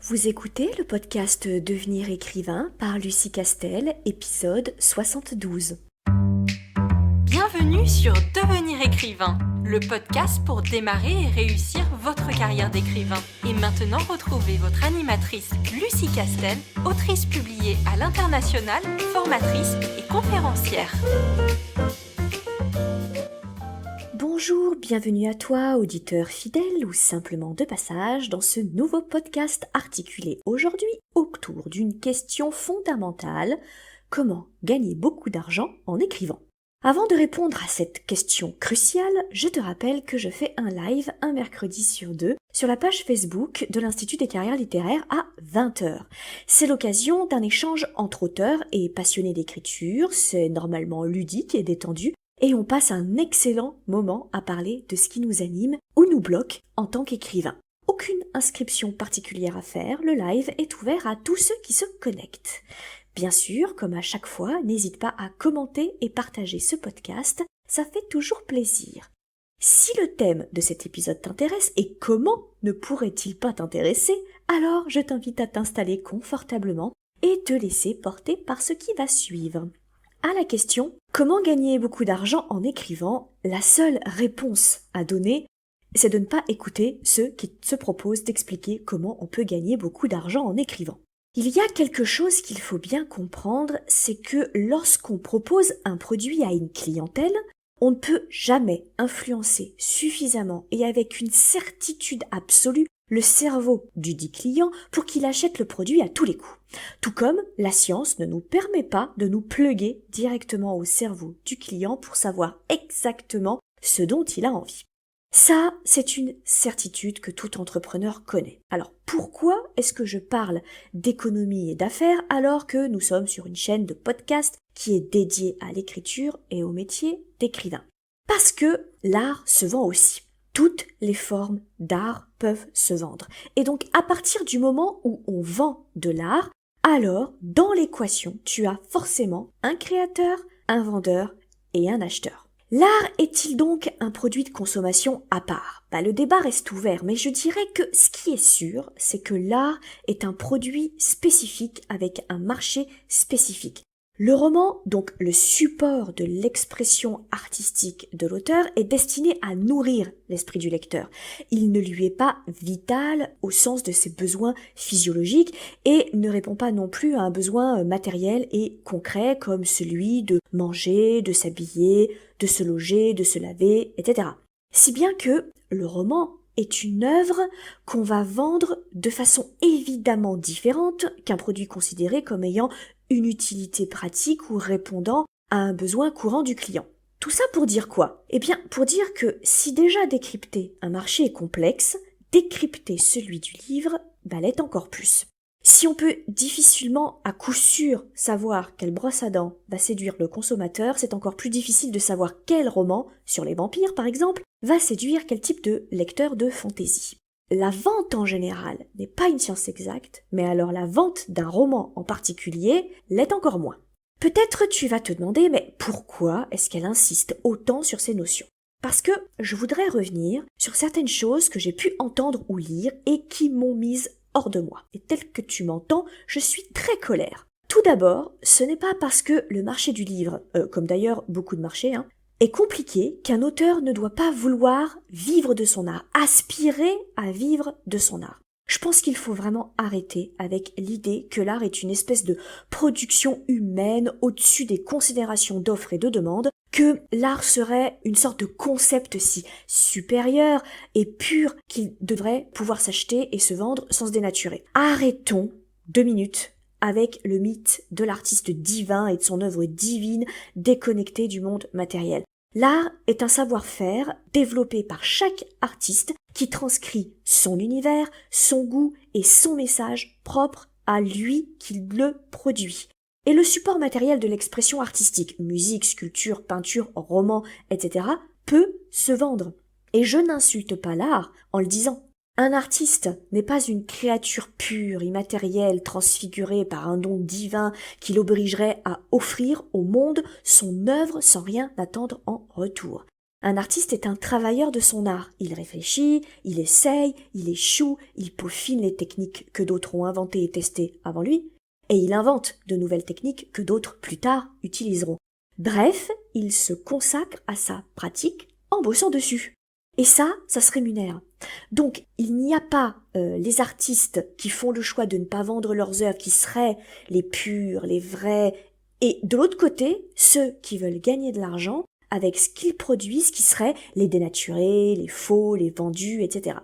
Vous écoutez le podcast Devenir écrivain par Lucie Castel, épisode 72. Bienvenue sur Devenir écrivain, le podcast pour démarrer et réussir votre carrière d'écrivain. Et maintenant, retrouvez votre animatrice Lucie Castel, autrice publiée à l'international, formatrice et conférencière. Bonjour, bienvenue à toi, auditeur fidèle ou simplement de passage dans ce nouveau podcast articulé aujourd'hui autour d'une question fondamentale: comment gagner beaucoup d'argent en écrivant? Avant de répondre à cette question cruciale, je te rappelle que je fais un live un mercredi sur deux sur la page Facebook de l'Institut des carrières littéraires à 20h. C'est l'occasion d'un échange entre auteurs et passionnés d'écriture, c'est normalement ludique et détendu, et on passe un excellent moment à parler de ce qui nous anime ou nous bloque en tant qu'écrivain. Aucune inscription particulière à faire, le live est ouvert à tous ceux qui se connectent. Bien sûr, comme à chaque fois, n'hésite pas à commenter et partager ce podcast, ça fait toujours plaisir. Si le thème de cet épisode t'intéresse, et comment ne pourrait-il pas t'intéresser, alors je t'invite à t'installer confortablement et te laisser porter par ce qui va suivre. À la question « Comment gagner beaucoup d'argent en écrivant ?», la seule réponse à donner, c'est de ne pas écouter ceux qui se proposent d'expliquer comment on peut gagner beaucoup d'argent en écrivant. Il y a quelque chose qu'il faut bien comprendre, c'est que lorsqu'on propose un produit à une clientèle, on ne peut jamais influencer suffisamment et avec une certitude absolue le cerveau du dit client pour qu'il achète le produit à tous les coups. Tout comme la science ne nous permet pas de nous pluguer directement au cerveau du client pour savoir exactement ce dont il a envie. Ça, c'est une certitude que tout entrepreneur connaît. Alors pourquoi est-ce que je parle d'économie et d'affaires alors que nous sommes sur une chaîne de podcast qui est dédiée à l'écriture et au métier d'écrivain? Parce que l'art se vend aussi. Toutes les formes d'art peuvent se vendre. Et donc, à partir du moment où on vend de l'art, alors, dans l'équation, tu as forcément un créateur, un vendeur et un acheteur. L'art est-il donc un produit de consommation à part ? Le débat reste ouvert, mais je dirais que ce qui est sûr, c'est que l'art est un produit spécifique avec un marché spécifique. Le roman, donc le support de l'expression artistique de l'auteur, est destiné à nourrir l'esprit du lecteur. Il ne lui est pas vital au sens de ses besoins physiologiques et ne répond pas non plus à un besoin matériel et concret comme celui de manger, de s'habiller, de se loger, de se laver, etc. Si bien que le roman est une œuvre qu'on va vendre de façon évidemment différente qu'un produit considéré comme ayant une utilité pratique ou répondant à un besoin courant du client. Tout ça pour dire quoi ? Eh bien, pour dire que si déjà décrypter un marché est complexe, décrypter celui du livre l'est encore plus. Si on peut difficilement, à coup sûr, savoir quelle brosse à dents va séduire le consommateur, c'est encore plus difficile de savoir quel roman, sur les vampires par exemple, va séduire quel type de lecteur de fantaisie. La vente en général n'est pas une science exacte, mais alors la vente d'un roman en particulier l'est encore moins. Peut-être tu vas te demander, mais pourquoi est-ce qu'elle insiste autant sur ces notions ? Parce que je voudrais revenir sur certaines choses que j'ai pu entendre ou lire et qui m'ont mise hors de moi. Et tel que tu m'entends, je suis très colère. Tout d'abord, ce n'est pas parce que le marché du livre, comme d'ailleurs beaucoup de marchés, est compliqué qu'un auteur ne doit pas vouloir vivre de son art, aspirer à vivre de son art. Je pense qu'il faut vraiment arrêter avec l'idée que l'art est une espèce de production humaine au-dessus des considérations d'offres et de demandes, que l'art serait une sorte de concept si supérieur et pur qu'il devrait pouvoir s'acheter et se vendre sans se dénaturer. Arrêtons 2 minutes avec le mythe de l'artiste divin et de son œuvre divine déconnectée du monde matériel. L'art est un savoir-faire développé par chaque artiste qui transcrit son univers, son goût et son message propre à lui qui le produit. Et le support matériel de l'expression artistique, musique, sculpture, peinture, roman, etc., peut se vendre. Et je n'insulte pas l'art en le disant. Un artiste n'est pas une créature pure, immatérielle, transfigurée par un don divin qui l'obligerait à offrir au monde son œuvre sans rien attendre en retour. Un artiste est un travailleur de son art. Il réfléchit, il essaye, il échoue, il peaufine les techniques que d'autres ont inventées et testées avant lui, et il invente de nouvelles techniques que d'autres plus tard utiliseront. Bref, il se consacre à sa pratique en bossant dessus. Et ça se rémunère. Donc, il n'y a pas les artistes qui font le choix de ne pas vendre leurs œuvres, qui seraient les purs, les vrais, et de l'autre côté, ceux qui veulent gagner de l'argent avec ce qu'ils produisent, qui seraient les dénaturés, les faux, les vendus, etc.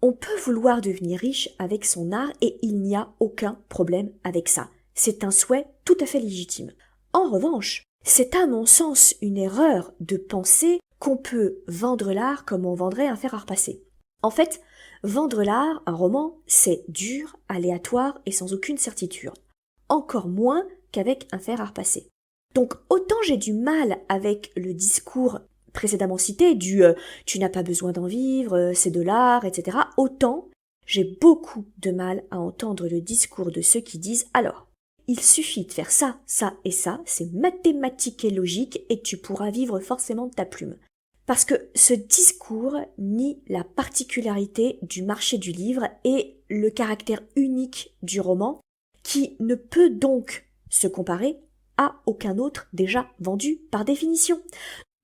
On peut vouloir devenir riche avec son art et il n'y a aucun problème avec ça. C'est un souhait tout à fait légitime. En revanche, c'est à mon sens une erreur de penser qu'on peut vendre l'art comme on vendrait un fer à repasser. En fait, vendre l'art, un roman, c'est dur, aléatoire et sans aucune certitude. Encore moins qu'avec un fer à repasser. Donc autant j'ai du mal avec le discours précédemment cité du tu n'as pas besoin d'en vivre, c'est de l'art, etc. Autant j'ai beaucoup de mal à entendre le discours de ceux qui disent alors, il suffit de faire ça, ça et ça, c'est mathématique et logique et tu pourras vivre forcément de ta plume. Parce que ce discours nie la particularité du marché du livre et le caractère unique du roman qui ne peut donc se comparer à aucun autre déjà vendu par définition.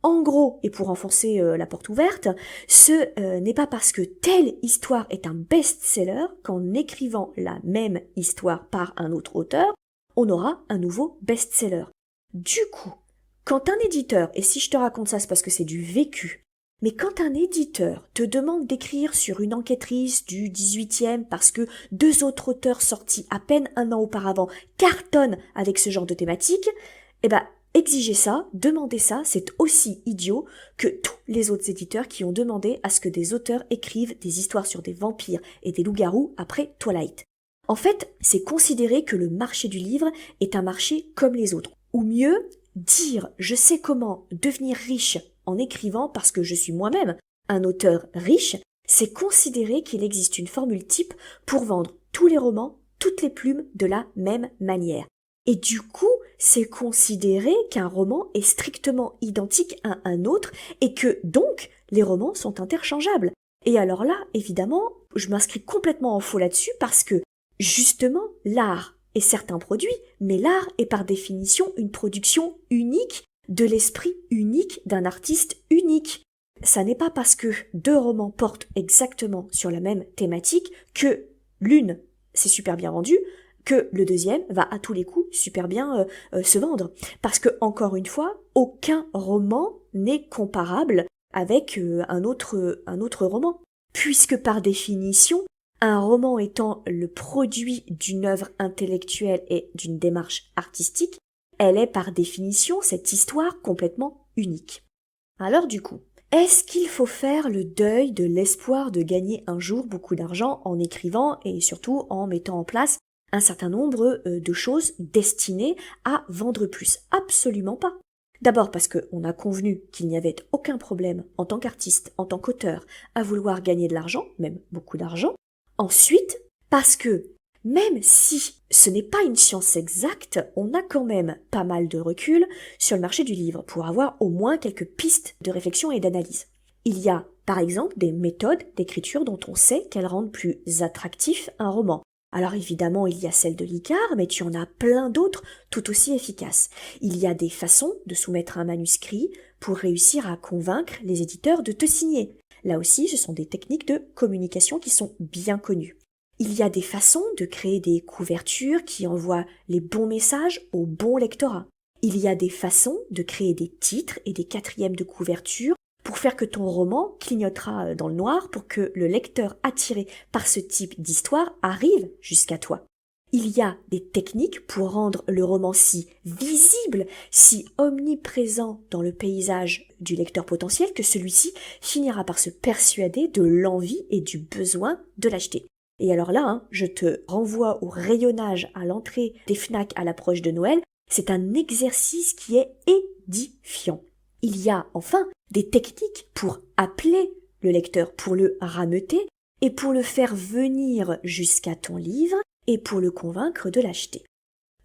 En gros, et pour enfoncer la porte ouverte, ce n'est pas parce que telle histoire est un best-seller qu'en écrivant la même histoire par un autre auteur, on aura un nouveau best-seller. Du coup, quand un éditeur, et si je te raconte ça c'est parce que c'est du vécu, mais quand un éditeur te demande d'écrire sur une enquêtrice du 18e parce que 2 autres auteurs sortis à peine 1 an auparavant cartonnent avec ce genre de thématique, exiger ça, demander ça, c'est aussi idiot que tous les autres éditeurs qui ont demandé à ce que des auteurs écrivent des histoires sur des vampires et des loups-garous après Twilight. En fait, c'est considérer que le marché du livre est un marché comme les autres. Ou mieux, dire je sais comment devenir riche en écrivant parce que je suis moi-même un auteur riche, c'est considérer qu'il existe une formule type pour vendre tous les romans, toutes les plumes de la même manière. Et du coup, c'est considérer qu'un roman est strictement identique à un autre et que donc les romans sont interchangeables. Et alors là, évidemment, je m'inscris complètement en faux là-dessus parce que justement, l'art est certes un produit, mais l'art est par définition une production unique de l'esprit unique d'un artiste unique. Ça n'est pas parce que 2 romans portent exactement sur la même thématique que l'une c'est super bien vendu, que le deuxième va à tous les coups super bien se vendre. Parce que, encore une fois, aucun roman n'est comparable avec un autre roman. Puisque par définition, un roman étant le produit d'une œuvre intellectuelle et d'une démarche artistique, elle est par définition cette histoire complètement unique. Alors du coup, est-ce qu'il faut faire le deuil de l'espoir de gagner un jour beaucoup d'argent en écrivant et surtout en mettant en place un certain nombre de choses destinées à vendre plus? Absolument pas. D'abord parce qu'on a convenu qu'il n'y avait aucun problème en tant qu'artiste, en tant qu'auteur, à vouloir gagner de l'argent, même beaucoup d'argent. Ensuite, parce que même si ce n'est pas une science exacte, on a quand même pas mal de recul sur le marché du livre pour avoir au moins quelques pistes de réflexion et d'analyse. Il y a, par exemple, des méthodes d'écriture dont on sait qu'elles rendent plus attractif un roman. Alors évidemment, il y a celle de l'Icare, mais tu en as plein d'autres tout aussi efficaces. Il y a des façons de soumettre un manuscrit pour réussir à convaincre les éditeurs de te signer. Là aussi, ce sont des techniques de communication qui sont bien connues. Il y a des façons de créer des couvertures qui envoient les bons messages au bon lectorat. Il y a des façons de créer des titres et des quatrièmes de couverture pour faire que ton roman clignotera dans le noir pour que le lecteur attiré par ce type d'histoire arrive jusqu'à toi. Il y a des techniques pour rendre le roman si visible, si omniprésent dans le paysage du lecteur potentiel que celui-ci finira par se persuader de l'envie et du besoin de l'acheter. Et alors là, je te renvoie au rayonnage à l'entrée des Fnac à l'approche de Noël. C'est un exercice qui est édifiant. Il y a enfin des techniques pour appeler le lecteur, pour le rameuter et pour le faire venir jusqu'à ton livre et pour le convaincre de l'acheter.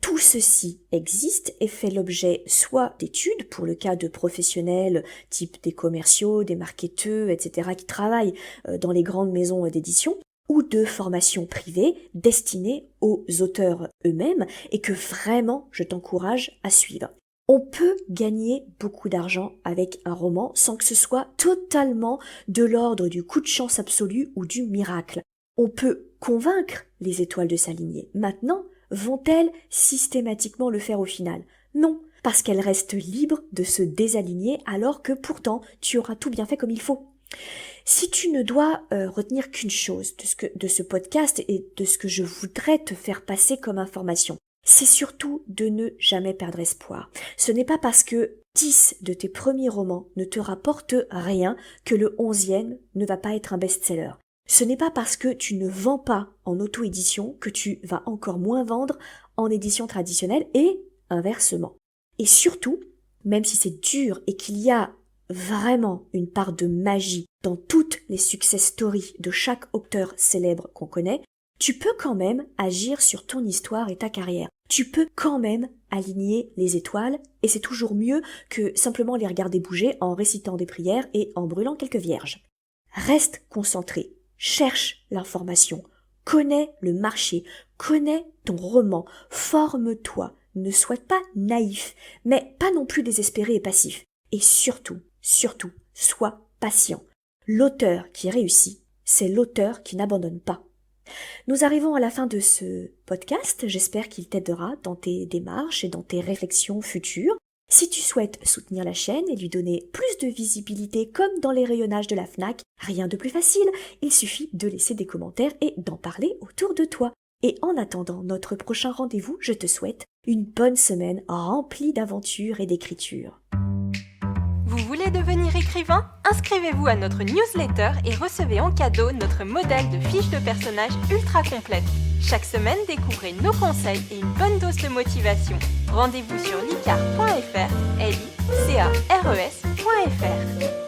Tout Tout ceci existe et fait l'objet soit d'études, pour le cas de professionnels type des commerciaux, des marketeurs, etc., qui travaillent dans les grandes maisons d'édition, ou de formations privées destinées aux auteurs eux-mêmes et que vraiment je t'encourage à suivre. On peut gagner beaucoup d'argent avec un roman sans que ce soit totalement de l'ordre du coup de chance absolu ou du miracle. On peut convaincre les étoiles de s'aligner. Maintenant, vont-elles systématiquement le faire au final? Non, parce qu'elles restent libres de se désaligner alors que pourtant tu auras tout bien fait comme il faut. Si tu ne dois retenir qu'une chose de ce podcast et de ce que je voudrais te faire passer comme information, c'est surtout de ne jamais perdre espoir. Ce n'est pas parce que 10 de tes premiers romans ne te rapportent rien que le 11e ne va pas être un best-seller. Ce n'est pas parce que tu ne vends pas en auto-édition que tu vas encore moins vendre en édition traditionnelle et inversement. Et surtout, même si c'est dur et qu'il y a vraiment une part de magie dans toutes les success stories de chaque auteur célèbre qu'on connaît, tu peux quand même agir sur ton histoire et ta carrière. Tu peux quand même aligner les étoiles et c'est toujours mieux que simplement les regarder bouger en récitant des prières et en brûlant quelques vierges. Reste concentré, cherche l'information, connais le marché, connais ton roman, forme-toi, ne sois pas naïf, mais pas non plus désespéré et passif. Et surtout, sois patient. L'auteur qui réussit, c'est l'auteur qui n'abandonne pas. Nous arrivons à la fin de ce podcast, j'espère qu'il t'aidera dans tes démarches et dans tes réflexions futures. Si tu souhaites soutenir la chaîne et lui donner plus de visibilité comme dans les rayonnages de la Fnac, rien de plus facile, il suffit de laisser des commentaires et d'en parler autour de toi. Et en attendant notre prochain rendez-vous, je te souhaite une bonne semaine remplie d'aventures et d'écriture. Vous voulez devenir écrivain? Inscrivez-vous à notre newsletter et recevez en cadeau notre modèle de fiche de personnage ultra complète. Chaque semaine, découvrez nos conseils et une bonne dose de motivation. Rendez-vous sur licar.fr, licares.fr.